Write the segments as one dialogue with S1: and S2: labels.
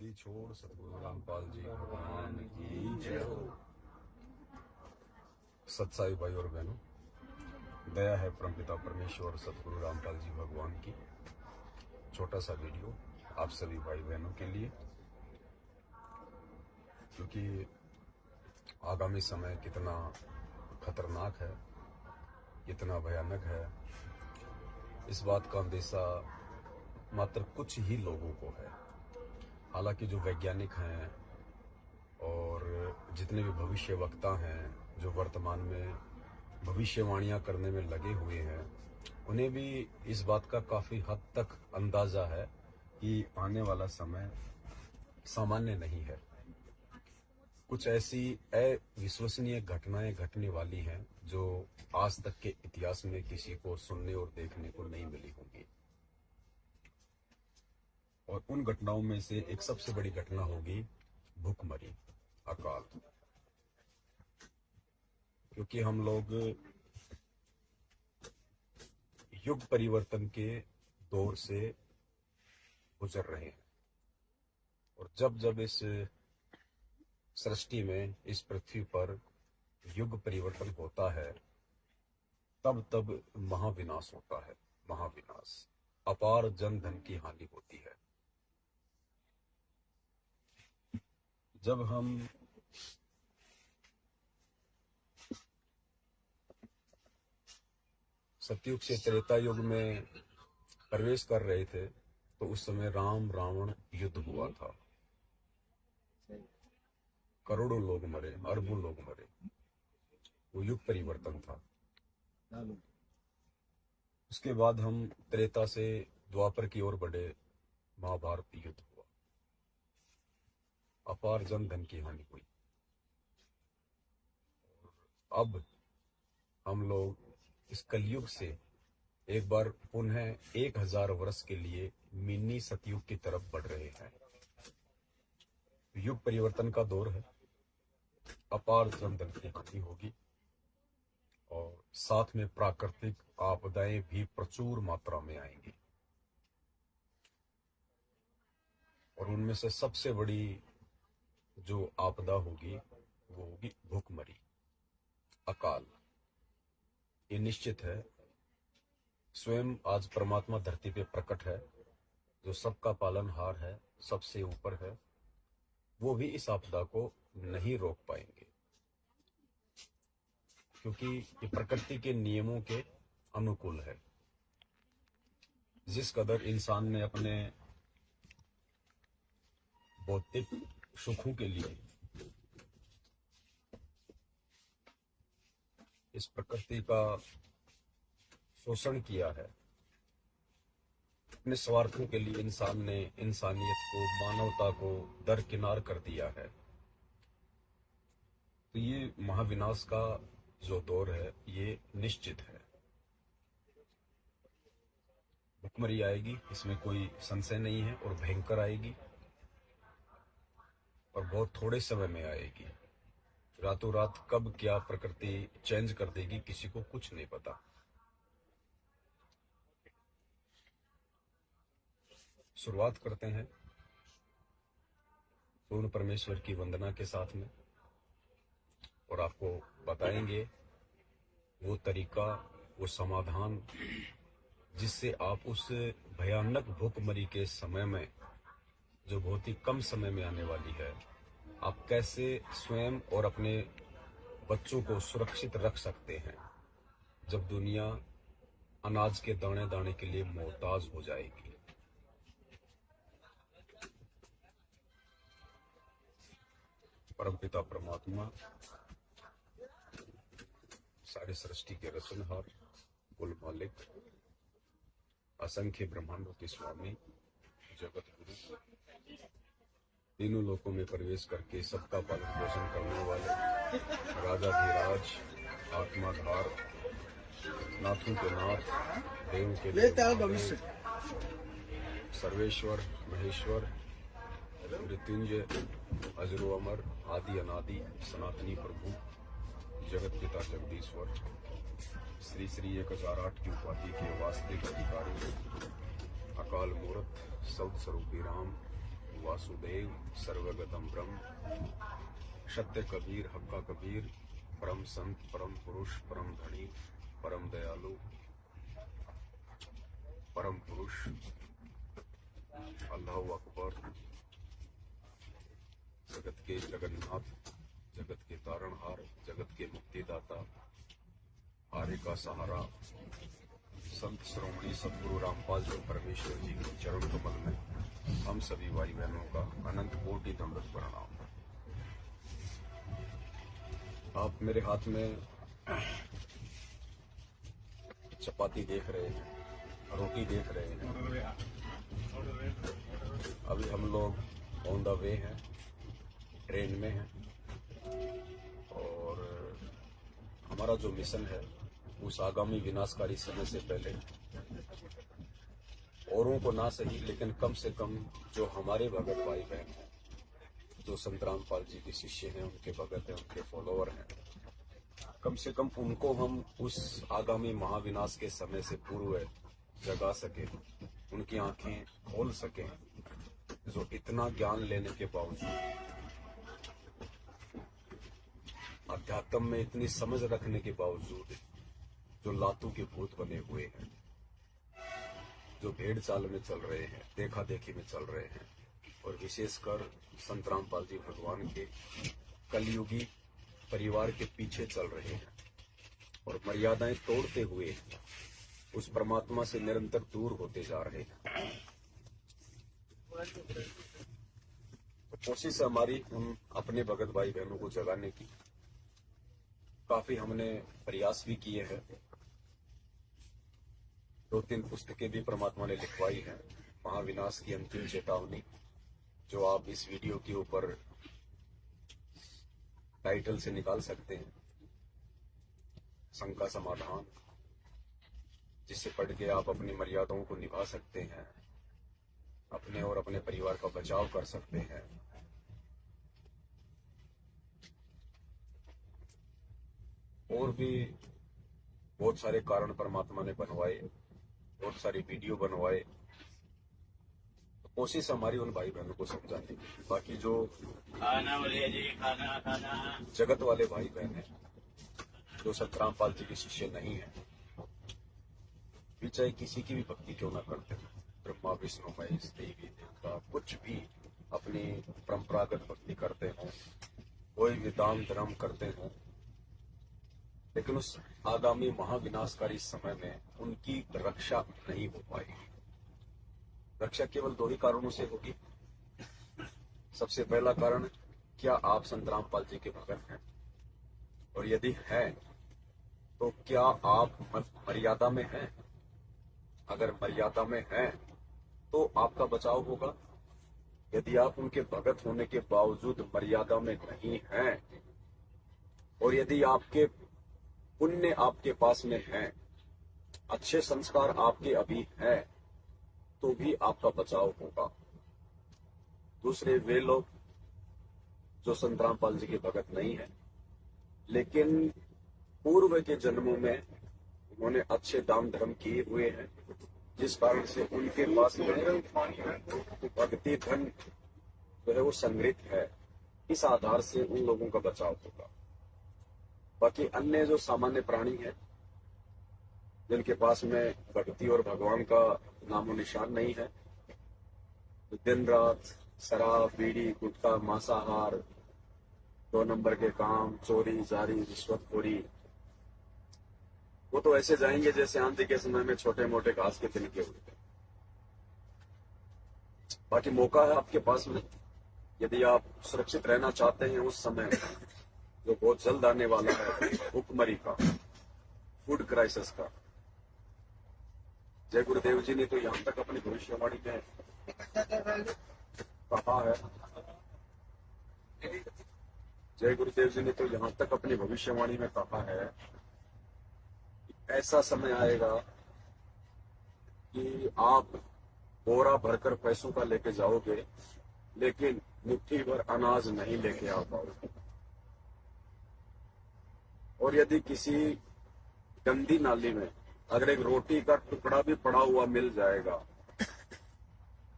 S1: जल्दी छोड़ सतगुरु रामपाल जी भगवान की जय हो। सत्साई भाई और बहनों, दया है परमपिता परमेश्वर सतगुरु रामपाल जी भगवान की। छोटा सा वीडियो आप सभी भाई बहनों के लिए, क्योंकि आगामी समय कितना खतरनाक है, कितना भयानक है, इस बात का अंदेशा मात्र कुछ ही लोगों को है। हालांकि जो वैज्ञानिक हैं और जितने भी भविष्य वक्ता हैं, जो वर्तमान में भविष्यवाणियां करने में लगे हुए हैं, उन्हें भी इस बात का काफी हद तक अंदाजा है कि आने वाला समय सामान्य नहीं है। कुछ ऐसी अविश्वसनीय घटनाएं घटने वाली हैं जो आज तक के इतिहास में किसी को सुनने और देखने को नहीं मिली होंगी। और उन घटनाओं में से एक सबसे बड़ी घटना होगी भूखमरी, अकाल। क्योंकि हम लोग युग परिवर्तन के दौर से गुजर रहे हैं, और जब जब इस सृष्टि में, इस पृथ्वी पर युग परिवर्तन होता है, तब तब महाविनाश होता है। महाविनाश, अपार जन धन की हानि होती है। जब हम सतयुग से त्रेता युग में प्रवेश कर रहे थे, तो उस समय राम रावण युद्ध हुआ था। करोड़ों लोग मरे, अरबों लोग मरे। वो युग परिवर्तन था। उसके बाद हम त्रेता से द्वापर की ओर बढ़े, महाभारत युद्ध हुआ, अपार जन धन की हानि हुई। अब हम लोग इस कलयुग से एक बार पुनः 1000 वर्ष के लिए मिनी सतयुग की तरफ बढ़ रहे हैं। युग परिवर्तन का दौर है, अपार जन धन की हानि होगी, और साथ में प्राकृतिक आपदाएं भी प्रचुर मात्रा में आएंगी। और उनमें से सबसे बड़ी जो आपदा होगी वो होगी भूखमरी, अकाल। ये निश्चित है। स्वयं आज परमात्मा धरती पे प्रकट है, जो सबका पालनहार है, सबसे ऊपर है। वो भी इस आपदा को नहीं रोक पाएंगे, क्योंकि ये प्रकृति के नियमों के अनुकूल है। जिस कदर इंसान ने अपने भौतिक सुखों के लिए इस प्रकृति का शोषण किया है, अपने स्वार्थों के लिए इंसान ने इंसानियत को, मानवता को दरकिनार कर दिया है। तो ये महाविनाश का जो दौर है, ये निश्चित है। भूखमरी आएगी, इसमें कोई संशय नहीं है, और भयंकर आएगी, और बहुत थोड़े समय में आएगी। रातों रात कब क्या प्रकृति चेंज कर देगी, किसी को कुछ नहीं पता। शुरुआत करते हैं पूर्ण परमेश्वर की वंदना के साथ में, और आपको बताएंगे वो तरीका, वो समाधान, जिससे आप उस भयानक भूखमरी के समय में, जो बहुत ही कम समय में आने वाली है, आप कैसे स्वयं और अपने बच्चों को सुरक्षित रख सकते हैं, जब दुनिया अनाज के दाने दाने के लिए मोहताज हो जाएगी। परमपिता परमात्मा, सारी सृष्टि के रचनहार, कुल मालिक, असंख्य ब्रह्मांडों के स्वामी, जगत गुरु, तीनों लोकों में प्रवेश करके सबका पालन पोषण करने वाले, राजाधिराज, आत्माधार, नाथों के नाथ, देव के देव, सर्वेश्वर, महेश्वर, मृत्युंजय, अजरो अमर, आदि अनादि, सनातनी प्रभु, जगत पिता जगदीश्वर, श्री श्री 1008 की उपाधि के वास्तविक अधिकारी, अकाल मूर्त, सौद स्वरूपी राम, वासुदेव सर्वगतम ब्रह्म, सत्य कबीर हक्का कबीर, परम संत परम पुरुष परम धनी परम दयालु परम पुरुष अल्लाह अकबर, जगत के जगन्नाथ, जगत के तारणहार, जगत के मुक्तिदाता, आर्य का सहारा, संत श्रोमणी सद्गुरु रामपाल जो परमेश्वर जी के चरण कमल में हम सभी भाई बहनों का अनंत कोटि दंडवत प्रणाम। आप मेरे हाथ में चपाती देख रहे हैं, रोटी देख रहे हैं। अभी हम लोग ऑन द वे हैं, ट्रेन में हैं और हमारा जो मिशन है उस आगामी विनाशकारी समय से पहले औरों को ना सही लेकिन कम से कम जो हमारे भगत भाई बहन हैं, जो संत रामपाल जी के शिष्य हैं, उनके भगत हैं, उनके फॉलोअर हैं, कम से कम उनको हम उस आगामी महाविनाश के समय से पूर्व जगा सके, उनकी आंखें खोल सकें, जो इतना ज्ञान लेने के बावजूद, अध्यात्म में इतनी समझ रखने के बावजूद जो लातू के भूत बने हुए हैं, जो भेड़ चाल में चल रहे हैं, देखा देखी में चल रहे हैं, और विशेषकर संत रामपाल जी भगवान के कलयुगी परिवार के पीछे चल रहे हैं और मर्यादाएं तोड़ते हुए उस परमात्मा से निरंतर दूर होते जा रहे हैं। तो कोशिश हमारी उन अपने भगत भाई बहनों को जगाने की, काफी हमने प्रयास भी किए हैं। 2-3 पुस्तकें भी परमात्मा ने लिखवाई हैं। महाविनाश की अंतिम चेतावनी, जो आप इस वीडियो के ऊपर टाइटल से निकाल सकते हैं, शंका समाधान, जिसे पढ़ के आप अपनी मर्यादाओं को निभा सकते हैं, अपने और अपने परिवार का बचाव कर सकते हैं। और भी बहुत सारे कारण परमात्मा ने बनवाए, बहुत सारी वीडियो बनवाए। तो कोशिश हमारी उन भाई बहनों को समझाने की। बाकी जो खाना जगत वाले भाई बहन हैं, जो संत रामपाल जी के शिष्य नहीं है, भी चाहे किसी की भी भक्ति क्यों ना करते हैं, ब्रह्मा विष्णु महेश देवी देवता कुछ भी अपनी परंपरागत भक्ति करते हों, कोई वेदांत धर्म करते हों, लेकिन उस आगामी महाविनाशकारी समय में उनकी रक्षा नहीं हो पाएगी। रक्षा केवल 2 ही कारणों से होगी। सबसे पहला कारण, क्या आप संत रामपाल जी के भगत हैं? और यदि हैं तो क्या आप मर्यादा में हैं? अगर मर्यादा में हैं तो आपका बचाव होगा। यदि आप उनके भगत होने के बावजूद मर्यादा में नहीं हैं, और यदि आपके पुण्य आपके पास में हैं, अच्छे संस्कार आपके अभी हैं, तो भी आपका बचाव होगा। दूसरे वे लोग जो संत रामपाल जी के भगत नहीं है, लेकिन पूर्व के जन्मों में उन्होंने अच्छे दान धर्म किए हुए हैं, जिस कारण से उनके पास में भक्ति धन जो है वो संग्रहित है, इस आधार से उन लोगों का बचाव होगा। बाकी अन्य जो सामान्य प्राणी हैं, जिनके पास में भक्ति और भगवान का नामो निशान नहीं है, तो दिन रात शराब, बीड़ी, गुटखा, मांसाहार, 2 नंबर के काम, चोरी, जारी, रिश्वतखोरी, वो तो ऐसे जाएंगे जैसे आंधी के समय में छोटे मोटे घास के तिनके उड़ते। बाकी मौका है आपके पास में, यदि आप सुरक्षित रहना चाहते हैं उस समय जो बहुत जल्द आने वाला है, भूखमरी का, फूड क्राइसिस का। जय गुरुदेव जी ने तो यहाँ तक अपनी भविष्यवाणी में कहा है, जय गुरुदेव जी ने तो यहाँ तक अपनी भविष्यवाणी में कहा है कि ऐसा समय आएगा कि आप बोरा भरकर पैसों का लेके जाओगे, लेकिन मुट्ठी भर अनाज नहीं लेके आ पाओगे। और यदि किसी गंदी नाली में अगर एक रोटी का टुकड़ा भी पड़ा हुआ मिल जाएगा,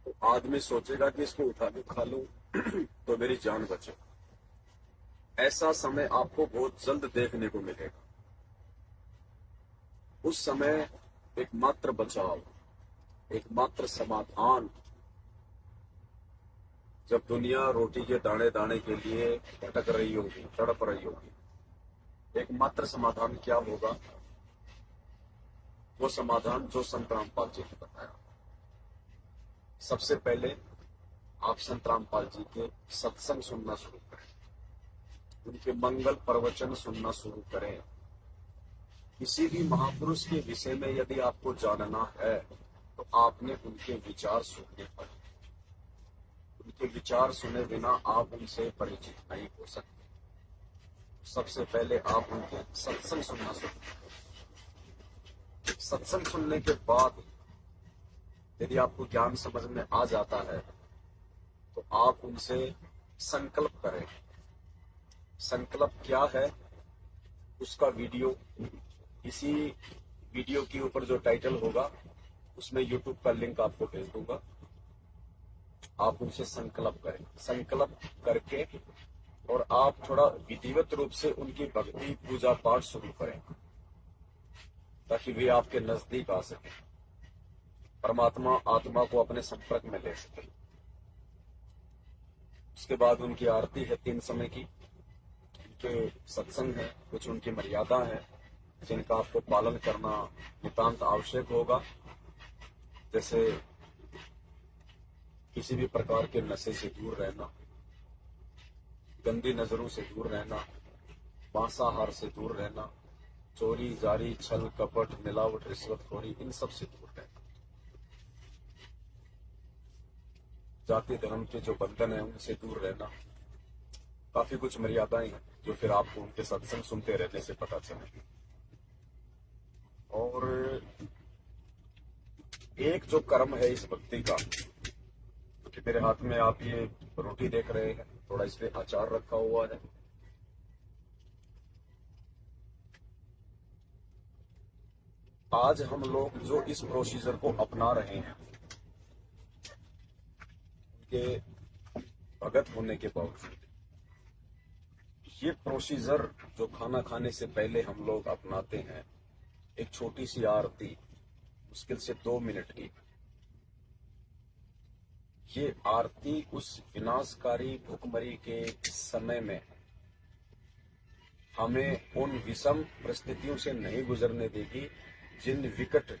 S1: तो आदमी सोचेगा कि इसको उठा के खा लूं तो मेरी जान बचे। ऐसा समय आपको बहुत जल्द देखने को मिलेगा। उस समय एकमात्र बचाव, एकमात्र समाधान, जब दुनिया रोटी के दाने दाने के लिए भटक रही होगी, तड़प रही होगी, एकमात्र समाधान क्या होगा? वो समाधान जो संत रामपाल जी ने बताया। सबसे पहले आप संत रामपाल जी के सत्संग सुनना शुरू करें, उनके मंगल प्रवचन सुनना शुरू करें। किसी भी महापुरुष के विषय में यदि आपको जानना है तो आपने उनके विचार सुनने पड़े। उनके विचार सुने बिना आप उनसे परिचित नहीं हो सकते। सबसे पहले आप उनके सत्संग सुनना शुरू करें। सत्संग सुनने के बाद यदि आपको ज्ञान समझ में आ जाता है तो आप उनसे संकल्प करें। संकल्प क्या है उसका वीडियो, इसी वीडियो के ऊपर जो टाइटल होगा उसमें यूट्यूब का लिंक आपको भेज दूंगा। आप उनसे संकल्प करें। संकल्प करके और आप थोड़ा विधिवत रूप से उनकी भक्ति पूजा पाठ शुरू करें ताकि वे आपके नजदीक आ सके, परमात्मा आत्मा को अपने संपर्क में ले सके। उसके बाद उनकी आरती है 3 समय की, उनके सत्संग है, कुछ उनकी मर्यादा है जिनका आपको पालन करना नितांत आवश्यक होगा। जैसे किसी भी प्रकार के नशे से दूर रहना, गंदी नजरों से दूर रहना, मांसाहार से दूर रहना, चोरी जारी छल कपट मिलावट रिश्वतखोरी इन सब से दूर रहना, जाति धर्म के जो बंधन है उनसे दूर रहना। काफी कुछ मर्यादाएं हैं जो फिर आपको उनके सत्संग सुनते रहने से पता चलेगी। और एक जो कर्म है इस भक्ति का, क्योंकि मेरे हाथ में आप ये रोटी देख रहे हैं, थोड़ा इसमें अचार रखा हुआ है। आज हम लोग जो इस प्रोसीजर को अपना रहे हैं, उनके भगत होने के बावजूद, ये प्रोसीजर जो खाना खाने से पहले हम लोग अपनाते हैं, एक छोटी सी आरती, मुश्किल से 2 मिनट की, ये आरती उस विनाशकारी भूखमरी के समय में हमें उन विषम परिस्थितियों से नहीं गुजरने देगी जिन विकट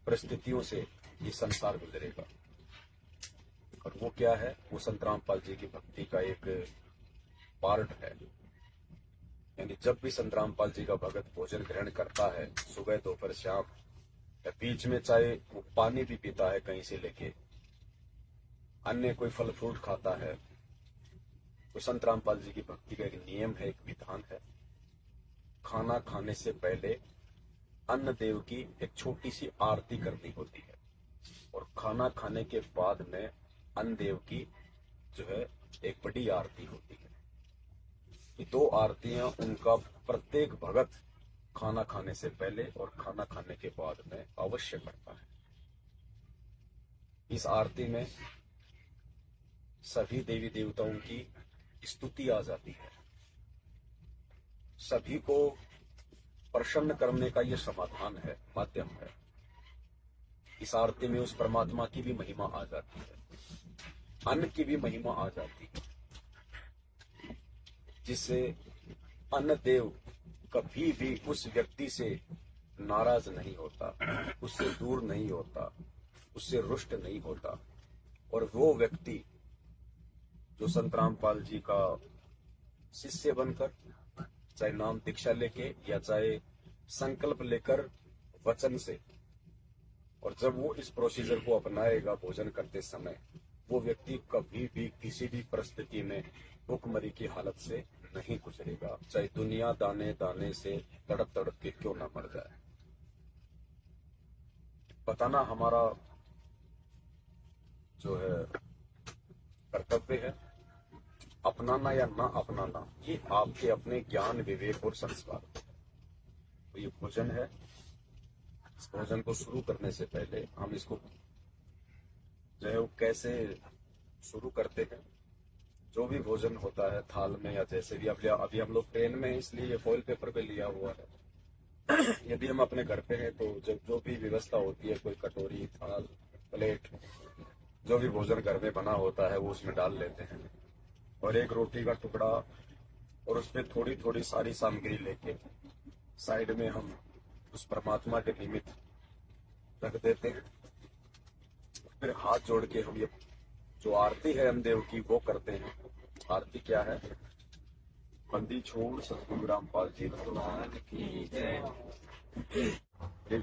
S1: परिस्थितियों से ये संसार गुजरेगा। और वो क्या है? वो संत रामपाल जी की भक्ति का एक पार्ट है। यानी जब भी संत रामपाल जी का भगत भोजन ग्रहण करता है, सुबह दोपहर शाम, या बीच में चाहे वो पानी भी पीता है कहीं से लेके, अन्य कोई फल फ्रूट खाता है, तो संत रामपाल जी की भक्ति का एक नियम है, एक विधान है। खाना खाने से पहले अन्न देव की एक छोटी सी आरती करनी होती है, और खाना खाने के बाद में अन्न देव की जो है एक बड़ी आरती होती है। ये 2 आरतियां उनका प्रत्येक भगत खाना खाने से पहले और खाना खाने के बाद में अवश्य करता है। इस आरती में सभी देवी देवताओं की स्तुति आ जाती है। सभी को प्रसन्न करने का यह समाधान है, माध्यम है। इस आरती में उस परमात्मा की भी महिमा आ जाती है, अन्न की भी महिमा आ जाती है, जिससे अन्न देव कभी भी उस व्यक्ति से नाराज नहीं होता, उससे दूर नहीं होता, उससे रुष्ट नहीं होता। और वो व्यक्ति जो संत रामपाल जी का शिष्य बनकर, चाहे नाम दीक्षा लेके या चाहे संकल्प लेकर वचन से, और जब वो इस प्रोसीजर को अपनाएगा भोजन करते समय, वो व्यक्ति कभी भी किसी भी परिस्थिति में भूखमरी की हालत से नहीं गुजरेगा, चाहे दुनिया दाने दाने से तड़प तड़प के क्यों ना मर जाए। बताना हमारा जो है कर्तव्य है। अपनाना या ना अपनाना ये आपके अपने ज्ञान विवेक और संस्कार। तो ये भोजन है, इस भोजन को शुरू करने से पहले हम इसको जो है वो कैसे शुरू करते हैं। जो भी भोजन होता है थाल में या जैसे भी, अभी हम लोग ट्रेन में हैं इसलिए ये फॉइल पेपर पे लिया हुआ है। यदि हम अपने घर पे हैं तो जो भी व्यवस्था होती है, कोई कटोरी, थाल, प्लेट, जो भी भोजन घर में बना होता है वो उसमें डाल लेते हैं, और एक रोटी का टुकड़ा और उसमें थोड़ी थोड़ी सारी सामग्री लेके साइड में हम उस परमात्मा के निमित्त रख देते हैं। फिर हाथ जोड़ के हम ये जो आरती है अनदेव की वो करते हैं। आरती क्या है? बंदी छोड़ सतगुरु रामपाल जी भगवान की जय।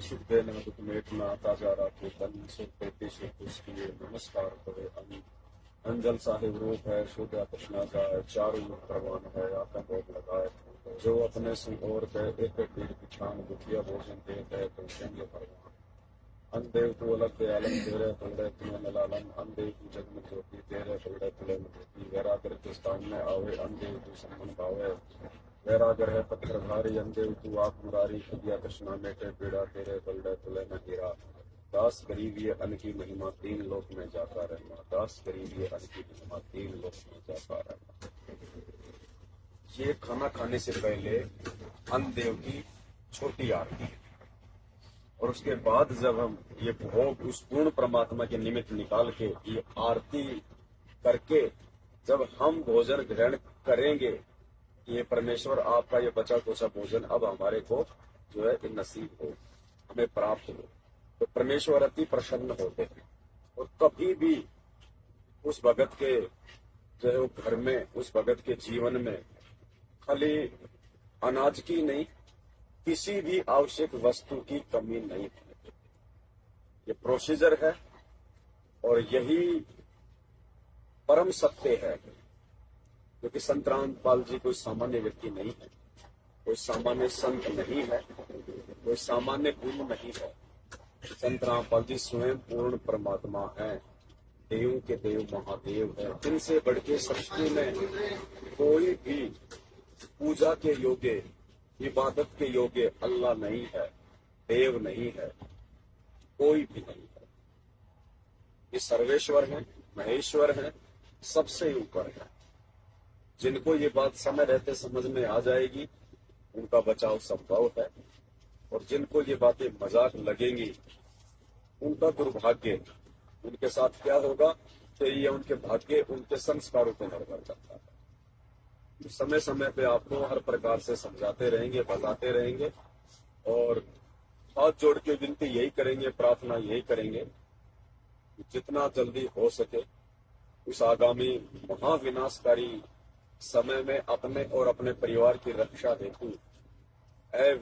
S1: सुख दे न दुख मेट ना ताजा राखे तन सुख पेटे सुख उसकी नमस्कार करे अंजल साहिब रूप है शुद्ध कृष्णा जाए चारों युग प्रवान है आका भोग लगाए जो अपने सुख और गए एक पीर पिछान दुखिया भोजन दे गए तो संगे भगवान अंदेव तू अलग दे आलम तेरे तुले तुम्हें नलालम अंदेव तू जग में ज्योति तेरे तुले तुले में ज्योति वैरागर के स्थान में आवे अंदेव तू सम्मन पावे वैरागर है पत्थरधारी अंदेव तू आप मुरारी खुदिया कृष्णा मेटे पीड़ा तेरे तुले तुले में हीरा दास गरीब ये अन्न की महिमा तीन लोक में जाता रहना दास गरीब ये अन्न की महिमा तीन लोक में जाता रहना। ये खाना खाने से पहले अन्नदेव की छोटी आरती है, और उसके बाद जब हम ये भोग उस पूर्ण परमात्मा के निमित्त निकाल के ये आरती करके जब हम भोजन ग्रहण करेंगे, ये परमेश्वर आपका ये बचा कुचा भोजन अब हमारे को जो है नसीब हो, हमें प्राप्त हो, तो परमेश्वर अति प्रसन्न होते हैं। और कभी भी उस भगत के जो है वो घर में, उस भगत के जीवन में खाली अनाज की नहीं, किसी भी आवश्यक वस्तु की कमी नहीं है। ये प्रोसीजर है और यही परम सत्य है, क्योंकि संत रामपाल जी कोई सामान्य व्यक्ति नहीं है, कोई सामान्य संत नहीं है, कोई सामान्य गुरु नहीं है। संत रामपाल जी स्वयं पूर्ण परमात्मा है, देवों के देव महादेव है। इनसे बढ़ के सृष्टि में कोई भी पूजा के योग्य, इबादत के योग्य अल्लाह नहीं है, देव नहीं है, कोई भी नहीं है। ये सर्वेश्वर है, महेश्वर है, सबसे ऊपर है। जिनको ये बात समय रहते समझ में आ जाएगी उनका बचाव संभव है, और जिनको ये बातें मजाक लगेंगी उनका दुर्भाग्य। उनके साथ क्या होगा तो ये उनके भाग्य, उनके संस्कारों पर निर्भर करता है। समय समय पे आपको हर प्रकार से समझाते रहेंगे, बताते रहेंगे, और हाथ जोड़ के विनती यही करेंगे, प्रार्थना यही करेंगे कि जितना जल्दी हो सके उस आगामी महाविनाशकारी समय में अपने और अपने परिवार की रक्षा हेतु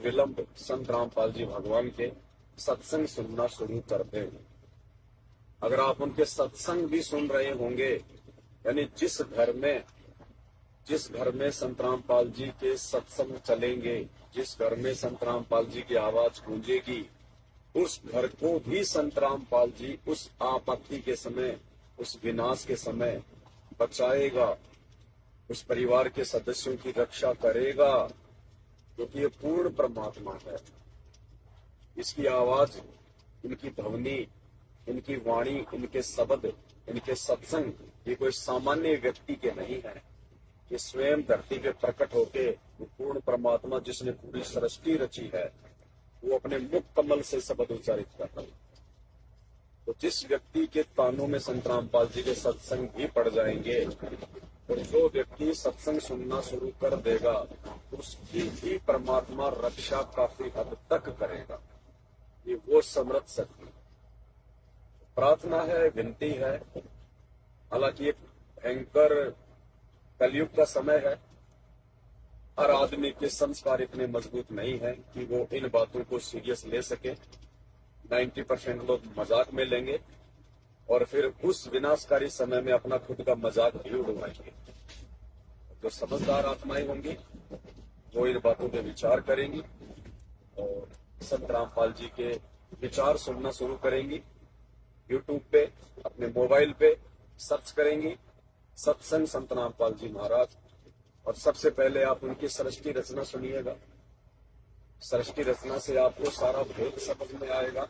S1: विलंब संत रामपाल जी भगवान के सत्संग सुनना शुरू कर दें। अगर आप उनके सत्संग भी सुन रहे होंगे, यानी जिस घर में संत रामपाल जी के सत्संग चलेंगे, जिस घर में संत रामपाल जी की आवाज गूंजेगी, उस घर को भी संत रामपाल जी उस आपत्ति के समय, उस विनाश के समय बचाएगा, उस परिवार के सदस्यों की रक्षा करेगा, क्योंकि ये पूर्ण परमात्मा है। इसकी आवाज, इनकी ध्वनि, इनकी वाणी, इनके शब्द, इनके सत्संग ये कोई सामान्य व्यक्ति के नहीं है। ये स्वयं धरती पे प्रकट होके वो पूर्ण परमात्मा जिसने पूरी सृष्टि रची है वो अपने मुख कमल से शब्द उच्चारित करता है। तो जिस व्यक्ति के कानों में संत रामपाल जी के सत्संग भी पड़ जाएंगे, और जो व्यक्ति सत्संग सुनना शुरू कर देगा उसकी भी परमात्मा रक्षा काफी हद तक करेगा। ये वो समर्थ शक्ति प्रार्थना है, विनती है। हालांकि एक भयंकर कलयुग का समय है, हर आदमी के संस्कार इतने मजबूत नहीं है कि वो इन बातों को सीरियस ले सके। 90% लोग मजाक में लेंगे और फिर उस विनाशकारी समय में अपना खुद का मजाक भी उड़वाएंगे। जो समझदार आत्माएं होंगी वो इन बातों पे विचार करेंगी और संत रामपाल जी के विचार सुनना शुरू करेंगी। यूट्यूब पे, अपने मोबाइल पे सर्च करेंगी सत्संग संत रामपाल जी महाराज, और सबसे पहले आप उनकी सृष्टि रचना सुनिएगा। सृष्टि रचना से आपको सारा भेद समझ में आएगा।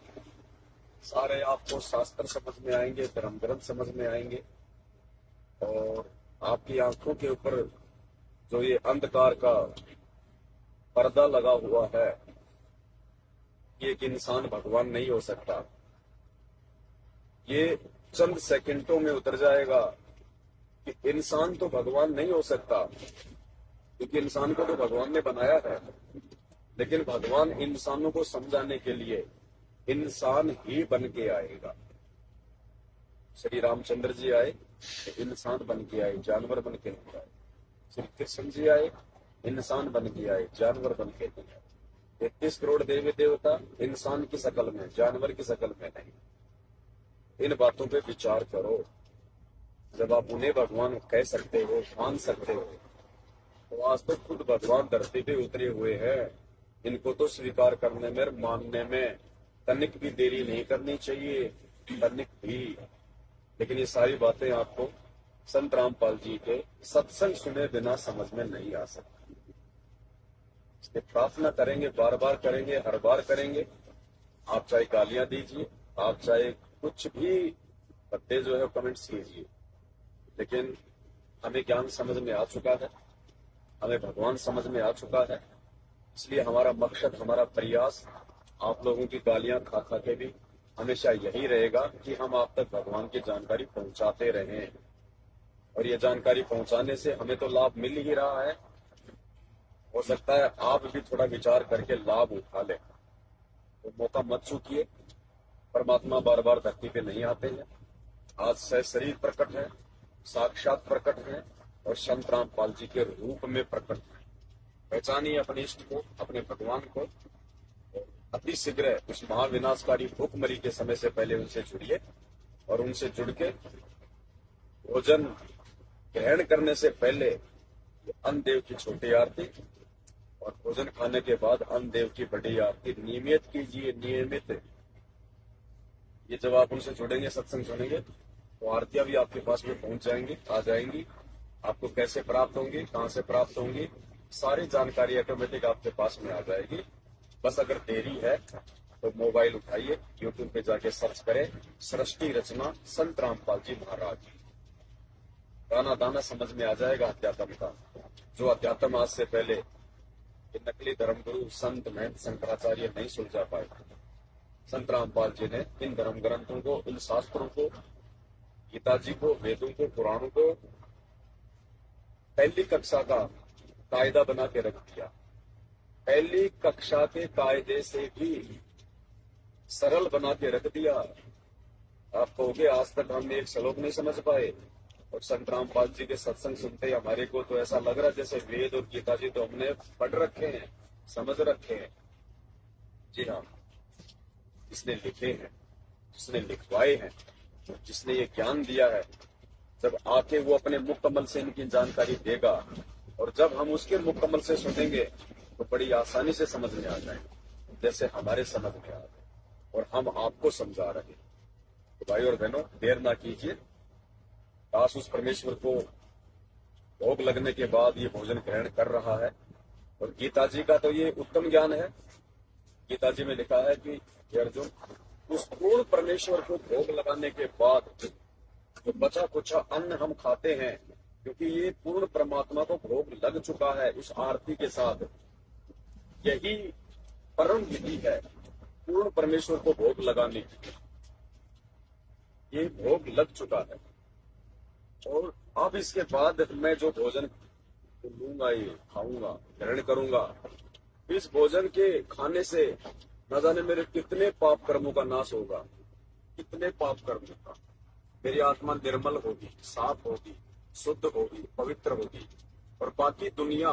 S1: सारे आपको शास्त्र समझ में आएंगे, धर्म ग्रंथ समझ में आएंगे, और आपकी आंखों के ऊपर जो ये अंधकार का पर्दा लगा हुआ है, ये एक इंसान भगवान नहीं हो सकता, ये चंद सेकंडों में उतर जाएगा कि इंसान तो भगवान नहीं हो सकता, क्योंकि इंसान को तो भगवान ने बनाया है। लेकिन भगवान इंसानों को समझाने के लिए इंसान ही बन के आएगा। श्री रामचंद्र जी आए तो इंसान बन के आए, जानवर बन के नहीं आए। श्री कृष्ण जी आए, इंसान बन के आए, जानवर बन के नहीं आए। 33 करोड़ देवी देवता इंसान की शक्ल में, जानवर की शक्ल में नहीं। इन बातों पे विचार करो। जब आप उन्हें भगवान कह सकते हो, मान सकते हो, तो आज तो खुद भगवान धरती पे उतरे हुए हैं। इनको तो स्वीकार करने में, मानने में तनिक भी देरी नहीं करनी चाहिए, तनिक भी। लेकिन ये सारी बातें आपको संत रामपाल जी के सत्संग सुने बिना समझ में नहीं आ सकती। इसलिए प्रार्थना करेंगे, बार बार करेंगे, हर बार करेंगे। आप चाहे गालियां दीजिए, आप चाहे कुछ भी बत्ते जो है कमेंट्स कीजिए, लेकिन हमें ज्ञान समझ में आ चुका है, हमें भगवान समझ में आ चुका है। इसलिए हमारा मकसद, हमारा प्रयास आप लोगों की गालियां खा खा के भी हमेशा यही रहेगा कि हम आप तक भगवान की जानकारी पहुंचाते रहें। और ये जानकारी पहुंचाने से हमें तो लाभ मिल ही रहा है, हो सकता है आप भी थोड़ा विचार करके लाभ उठा लें। तो मौका मत चूकिए। परमात्मा बार बार धरती पे नहीं आते हैं। आज से शरीर प्रकट है, साक्षात प्रकट है, और संत रामपाल जी के रूप में प्रकट है। पहचानिए अपने इष्ट को, अपने भगवान को। अति शीघ्र उस महाविनाशकारी भूखमरी के समय से पहले उनसे जुड़िए, और उनसे जुड़ के भोजन ग्रहण करने से पहले अन्न देव की छोटी आरती, और भोजन खाने के बाद अन्न देव की बड़ी आरती नियमित कीजिए, नियमित। ये जब आप उनसे जुड़ेंगे, सत्संग सुनेंगे, तो आरतियां भी आपके पास में पहुंच जाएंगी, आ जाएंगी। आपको कैसे प्राप्त होंगी, कहां से प्राप्त होंगी, सारी जानकारी ऑटोमेटिक आपके पास में आ जाएगी। बस अगर देरी है तो मोबाइल उठाइए, यूट्यूब पे जाके सर्च करें सृष्टि रचना संत रामपाल जी महाराज। दाना दाना समझ में आ जाएगा अध्यात्म का, जो अध्यात्म आज से पहले ये नकली धर्मगुरु संत महंत शंकराचार्य नहीं सुलझा पाए। संत रामपाल जी ने इन धर्म ग्रंथों को, इन शास्त्रों को, गीता जी को, वेदों को, पुराणों को पहली कक्षा का कायदा बना के रख दिया। पहली कक्षा के कायदे से भी सरल बना के रख दिया। आप कहोगे आज तक हमने एक श्लोक नहीं समझ पाए, और संत रामपाल जी के सत्संग सुनते हमारे को तो ऐसा लग रहा है जैसे वेद और गीता जी तो हमने पढ़ रखे हैं, समझ रखे हैं। जी हाँ, जिसने लिखे हैं, जिसने लिखवाए हैं, जिसने ये ज्ञान दिया है, जब आके वो अपने मुख कमल से इनकी जानकारी देगा, और जब हम उसके मुख कमल से सुनेंगे तो बड़ी आसानी से समझ में आ जाएंगे, जैसे हमारे समझ में आ रहे और हम आपको समझा रहे। तो भाई और बहनों, देर ना कीजिए। दास उस परमेश्वर को भोग लगने के बाद ये भोजन ग्रहण कर रहा है। और गीता जी का तो ये उत्तम ज्ञान है। गीता जी में लिखा है कि अर्जुन, उस पूर्ण परमेश्वर को भोग लगाने के बाद जो बचा कुचा अन्न हम खाते हैं, क्योंकि ये पूर्ण परमात्मा को भोग लग चुका है उस आरती के साथ। यही परम विधि है पूर्ण परमेश्वर को भोग लगाने की। ये भोग लग चुका है, और अब इसके बाद मैं जो भोजन लूंगा, ये खाऊंगा, ग्रहण करूंगा, इस भोजन के खाने से न जाने मेरे कितने पाप कर्मों का नाश होगा, कितने पाप कर्मों का। मेरी आत्मा निर्मल होगी, साफ होगी, शुद्ध होगी, पवित्र होगी। और बाकी दुनिया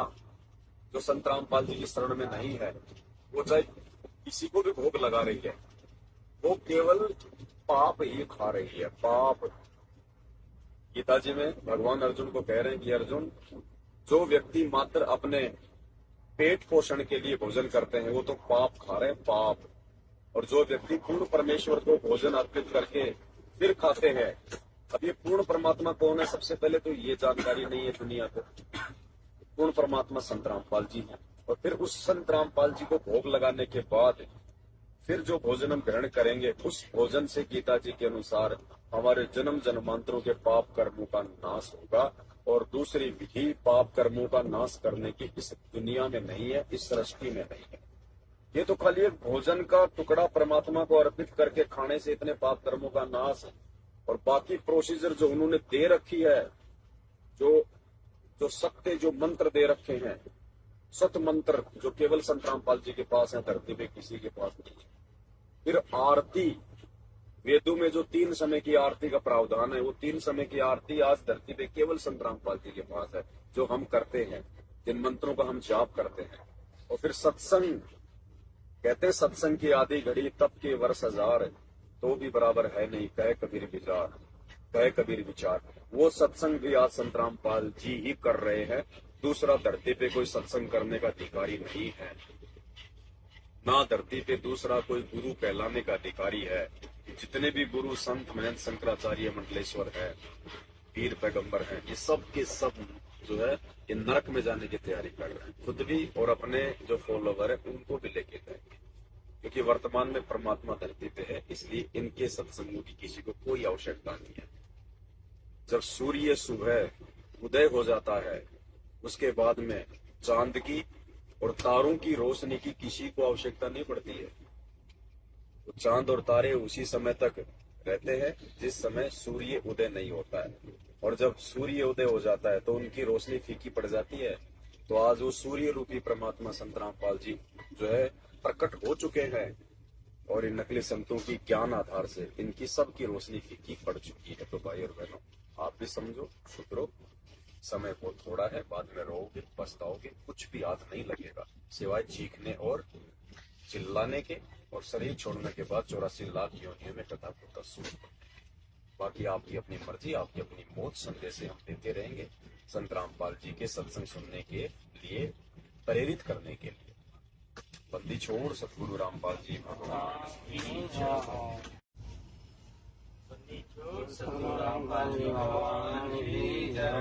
S1: जो संत रामपाल जी की शरण में नहीं है, वो चाहे किसी को भी भोग लगा रही है, वो केवल पाप ही खा रही है, पाप। गीता जी में भगवान अर्जुन को कह रहे हैं कि अर्जुन, जो व्यक्ति मात्र अपने पेट पोषण के लिए भोजन करते हैं वो तो पाप खा रहे हैं, पाप। और जो व्यक्ति पूर्ण परमेश्वर को भोजन अर्पित करके फिर खाते हैं, अब ये पूर्ण परमात्मा कौन है, सबसे पहले तो ये जानकारी नहीं है दुनिया को। पूर्ण परमात्मा संत रामपाल जी है। और फिर उस संत रामपाल जी को भोग लगाने के बाद फिर जो भोजन हम ग्रहण करेंगे उस भोजन से गीता जी के अनुसार हमारे जन्म जन्मांतरों के पाप कर्मों का नाश होगा। और दूसरी विधि पाप कर्मों का नाश करने की इस दुनिया में नहीं है, इस सृष्टि में नहीं है। ये तो खाली एक भोजन का टुकड़ा परमात्मा को अर्पित करके खाने से इतने पाप कर्मों का नाश है। और बाकी प्रोसीजर जो उन्होंने दे रखी है, जो सत्य जो मंत्र दे रखे हैं, सत मंत्र जो केवल संत रामपाल जी के पास है, धरती पे किसी के पास नहीं है। फिर आरती, वेदों में जो 3 समय की आरती का प्रावधान है, वो 3 समय की आरती आज धरती पे केवल संत रामपाल जी के पास है, जो हम करते हैं, जिन मंत्रों का हम जाप करते हैं। और फिर सत्संग, कहते हैं सत्संग की आधी घड़ी तप के वर्ष 1000, तो भी बराबर है नहीं कहे कबीर विचार, कहे कबीर विचार। वो सत्संग भी आज संत रामपाल जी ही कर रहे हैं। दूसरा धरती पे कोई सत्संग करने का अधिकारी नहीं है, ना धरती पे दूसरा कोई गुरु कहलाने का अधिकारी है। जितने भी गुरु संत महंत शंकराचार्य मंडलेश्वर है, वीर पैगंबर हैं, ये सब के सब जो है ये नरक में जाने की तैयारी कर रहे हैं, खुद भी और अपने जो फॉलोवर है उनको भी लेके जाएंगे। क्योंकि वर्तमान में परमात्मा धरती पे है, इसलिए इनके सत्संगों की किसी को कोई आवश्यकता नहीं है। जब सूर्य सुबह उदय हो जाता है, उसके बाद में चांद की और तारों की रोशनी की किसी को आवश्यकता नहीं पड़ती है। तो चांद और तारे उसी समय तक रहते हैं जिस समय सूर्य उदय नहीं होता है। और जब सूर्य उदय हो जाता है तो उनकी रोशनी फीकी पड़ जाती है। तो आज वो सूर्य रूपी परमात्मा संत रामपाल जी जो है प्रकट हो चुके हैं। और इन नकली संतों की ज्ञान आधार से इनकी सबकी रोशनी फीकी पड़ चुकी है। तो भाई और बहनों, आप भी समझो, सुधरो, समय बहुत थोड़ा है, बाद में रोओगे, पछताओगे, कुछ भी हाथ नहीं लगेगा सिवाय चीखने और चिल्लाने के, और शरीर छोड़ने के बाद 84 लाख योनियों में कथा होता सुन। बाकी आपकी अपनी मर्जी, आपकी अपनी मौत, संदेश हम देते रहेंगे संत रामपाल जी के सत्संग सुनने के लिए, प्रेरित करने के लिए। बंदी छोड़ सतगुरु रामपाल जी महाराज की जय।
S2: बंदी छोड़ सतगुरु रामपाल जी भगवान की जय।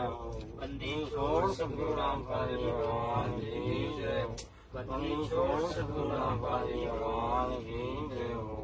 S2: बंदी छोड़ सतगुरु रामपाल जी भगवान की जय। बंदी छोड़ सतगुरु रामपाल जी भगवान की जय।